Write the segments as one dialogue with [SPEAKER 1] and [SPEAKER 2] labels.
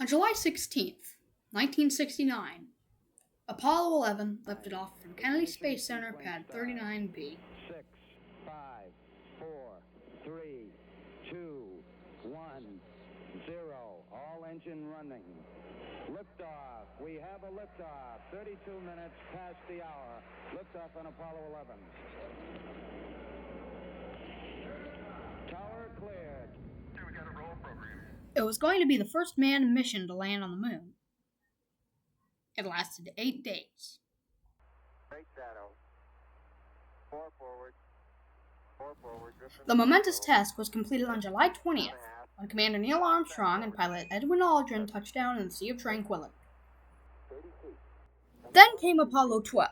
[SPEAKER 1] On July 16th, 1969, Apollo 11 lifted off from Kennedy Space Center Pad 39B.
[SPEAKER 2] 6, 5, 4, 3, 2, 1, 0. All engine running. Liftoff. We have a liftoff. 32 minutes past the hour. Liftoff on Apollo 11. Tower cleared.
[SPEAKER 3] We got a roll program.
[SPEAKER 1] It was going to be the first manned mission to land on the moon. It lasted 8 days.
[SPEAKER 3] Great shadow. 4 forward. 4 forward.
[SPEAKER 1] The momentous test was completed on July 20th, when Commander Neil Armstrong and pilot Edwin Aldrin touched down in the Sea of Tranquility. Then came Apollo 12.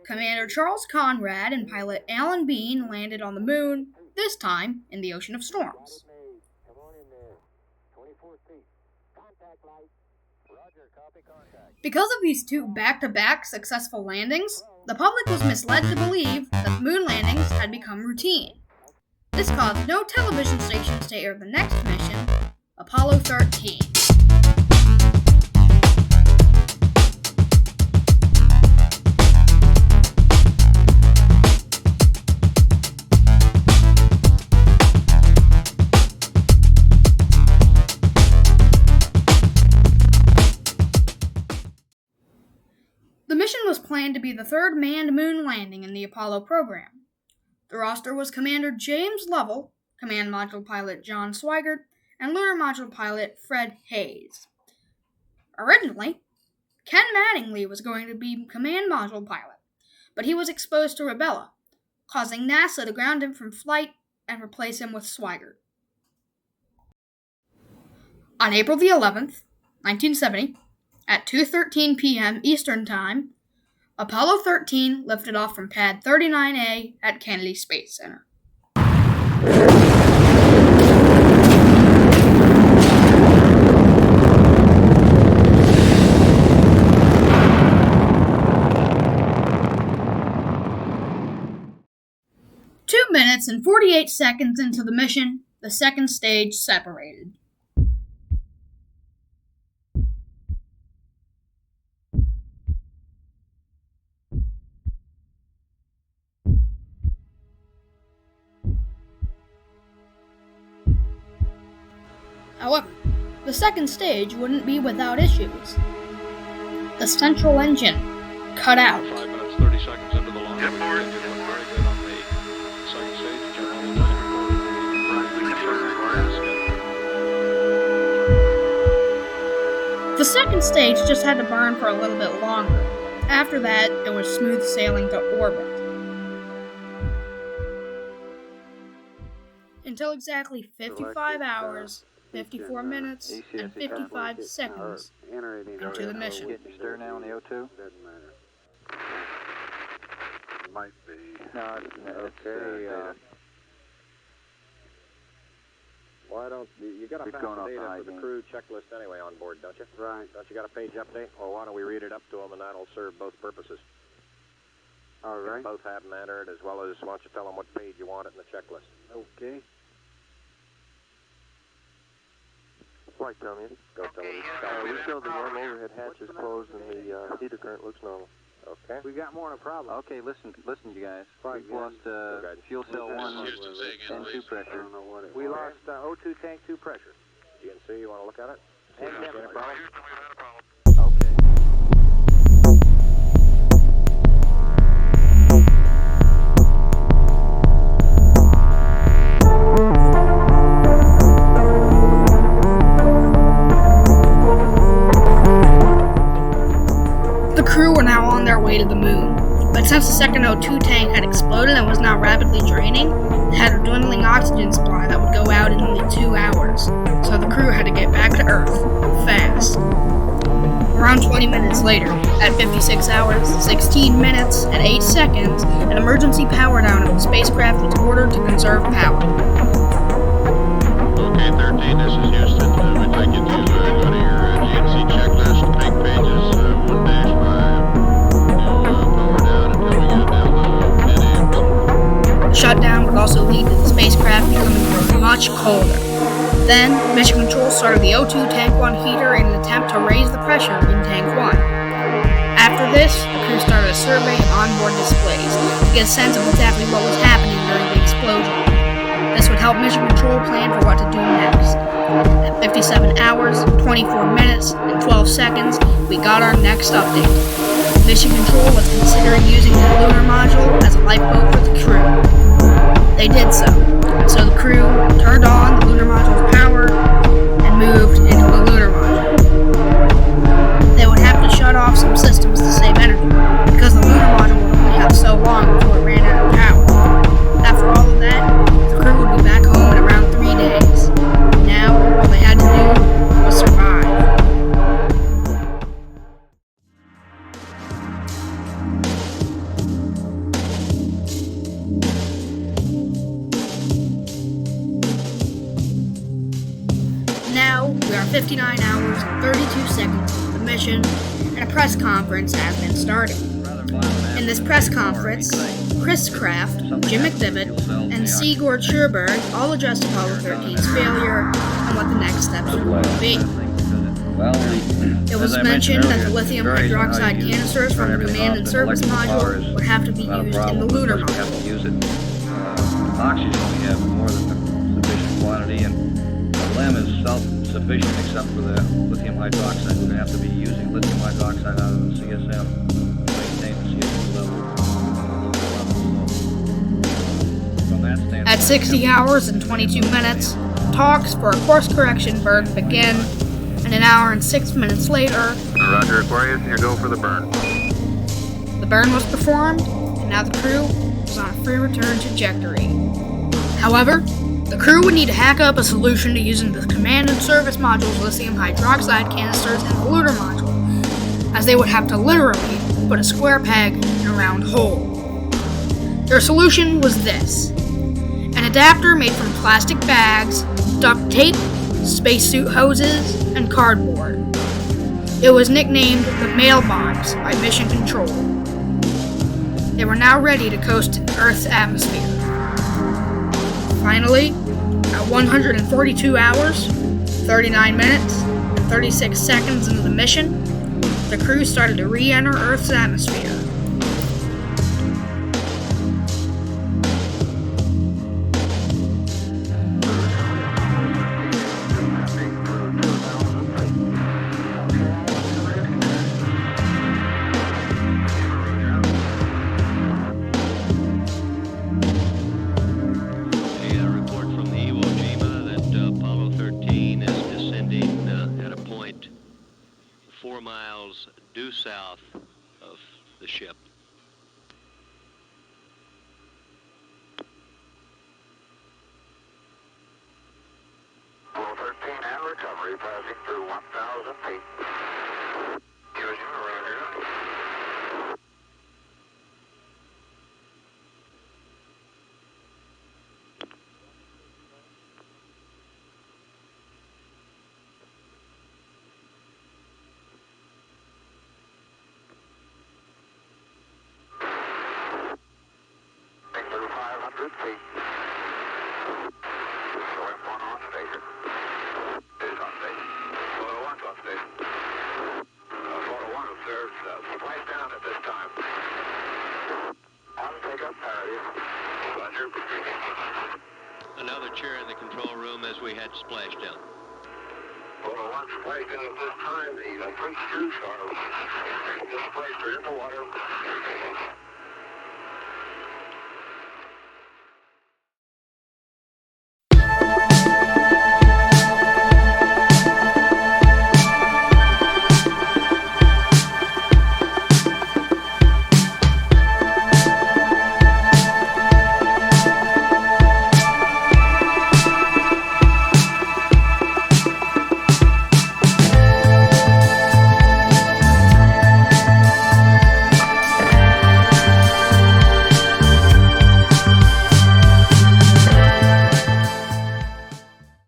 [SPEAKER 1] Commander Charles Conrad and pilot Alan Bean landed on the moon, this time in the Ocean of Storms.
[SPEAKER 3] Come on in there. 24 feet. Contact light. Roger, copy contact.
[SPEAKER 1] Because of these two back-to-back successful landings, the public was misled to believe that moon landings had become routine. This caused no television stations to air the next mission, Apollo 13. The mission was planned to be the third manned moon landing in the Apollo program. The roster was Commander James Lovell, Command Module Pilot John Swigert, and Lunar Module Pilot Fred Hayes. Originally, Ken Mattingly was going to be Command Module Pilot, but he was exposed to rubella, causing NASA to ground him from flight and replace him with Swigert. On April the 11th, 1970, at 2:13 p.m. Eastern Time, Apollo 13 lifted off from Pad 39A at Kennedy Space Center. Two minutes and 48 seconds into the mission, the second stage separated. However, the second stage wouldn't be without issues. The central engine cut out.
[SPEAKER 4] 5 minutes, 30 seconds into the launch. Engine looked very good on the second stage. General
[SPEAKER 1] The second stage just had to burn for a little bit longer. After that, it was smooth sailing to orbit. Until exactly 55 hours, 54 minutes, and 55 seconds into the mission.
[SPEAKER 3] Getting your stir now on the O2?
[SPEAKER 5] Doesn't matter. Might be.
[SPEAKER 3] No, okay.
[SPEAKER 5] Why don't you got a
[SPEAKER 3] It's
[SPEAKER 5] faster
[SPEAKER 3] going off
[SPEAKER 5] data
[SPEAKER 3] the
[SPEAKER 5] for the
[SPEAKER 3] ID.
[SPEAKER 5] crew checklist anyway on board, don't you?
[SPEAKER 6] Right.
[SPEAKER 5] Don't you got a page update? Well, why don't we read it up to them and that'll serve both purposes.
[SPEAKER 6] All right.
[SPEAKER 5] Both have them entered as well as why don't you tell them what page you want it in the checklist.
[SPEAKER 6] Okay.
[SPEAKER 3] Flight dummy.
[SPEAKER 5] Go tell them.
[SPEAKER 3] We showed the one overhead hatch is closed and the heater current looks normal.
[SPEAKER 5] Okay.
[SPEAKER 6] We got more than a problem.
[SPEAKER 3] Okay, listen, you guys.
[SPEAKER 6] Flight
[SPEAKER 3] We've lost fuel cell 1 and 2
[SPEAKER 6] I
[SPEAKER 3] pressure.
[SPEAKER 6] don't know what it
[SPEAKER 5] We
[SPEAKER 6] was.
[SPEAKER 5] lost O2 tank 2 pressure. GNC, you want to look at it? See if you see any problem?
[SPEAKER 3] Okay.
[SPEAKER 1] The crew were now on their way to the moon, but since the second O2 tank had exploded and was now rapidly draining, it had a dwindling oxygen supply that would go out in only 2 hours, so the crew had to get back to Earth, fast. Around 20 minutes later, at 56 hours, 16 minutes, and 8 seconds, an emergency power down of the spacecraft was ordered to conserve power.
[SPEAKER 4] Okay, 13, this is Houston. We'd like you to go to your GNC checklist, take pages 1-5 to power down until we get down to mid-amps.
[SPEAKER 1] The shutdown would also lead to the spacecraft becoming much colder. Then, Mission Control started the O2 Tank 1 heater in an attempt to raise the pressure in Tank 1. After this, the crew started a survey of onboard displays to get a sense of exactly what was happening during the explosion. This would help Mission Control plan for what to do next. At 57 hours, 24 minutes, and 12 seconds, we got our next update. Mission Control was considering using the lunar module as a lifeboat for the crew. They did so the crew turned on the lunar module's power and moved into the lunar module. They would have to shut off some systems to save energy, because the lunar module would only have so long before it ran out of power. After all of that, the crew would be back home in around 3 days. Now, all they had to do was survive. Now, we are 59 hours and 32 seconds into the mission, and a press conference has been started. In this press conference, Chris Kraft, Jim McDivitt, and Sigurd Scherberg all addressed Apollo 13's failure and what the next steps would be. It was mentioned that the lithium hydroxide canisters from the command and service module would have to be used in the lunar module.
[SPEAKER 7] Oxygen we have more than sufficient quantity, and the LEM is self-sufficient except for the lithium hydroxide. We're going to have to be using lithium hydroxide out of the CSM to maintain the CO2 level. From that standpoint,
[SPEAKER 1] at 60 hours and 22 minutes, talks for a course correction burn begin, and an hour and 6 minutes later,
[SPEAKER 5] Roger, Aquarius, you're go for the burn.
[SPEAKER 1] the burn was performed, and now the crew was on a free return trajectory. However, the crew would need to hack up a solution to using the command and service module's lithium hydroxide canisters in the lunar module, as they would have to literally put a square peg in a round hole. Their solution was this: an adapter made from plastic bags, duct tape, spacesuit hoses, and cardboard. It was nicknamed the Mailbox by Mission Control. They were now ready to coast in Earth's atmosphere. Finally, at 142 hours, 39 minutes, and 36 seconds into the mission, the crew started to re-enter Earth's atmosphere.
[SPEAKER 4] Report from the Iwo Jima that Apollo 13 is descending at a point 4 miles due south of the ship.
[SPEAKER 3] Apollo 13 and recovery passing through 1,000 feet. Iwo Jima, roger. Through 500 feet. Showing one on station. Is on station. Photo one's on station. Photo one observes splash down at this time. On pickup parity. Roger.
[SPEAKER 4] Another cheer in the control room as we had splashdown.
[SPEAKER 3] Photo one splashed down at this time. The three chutes are displaced in the water.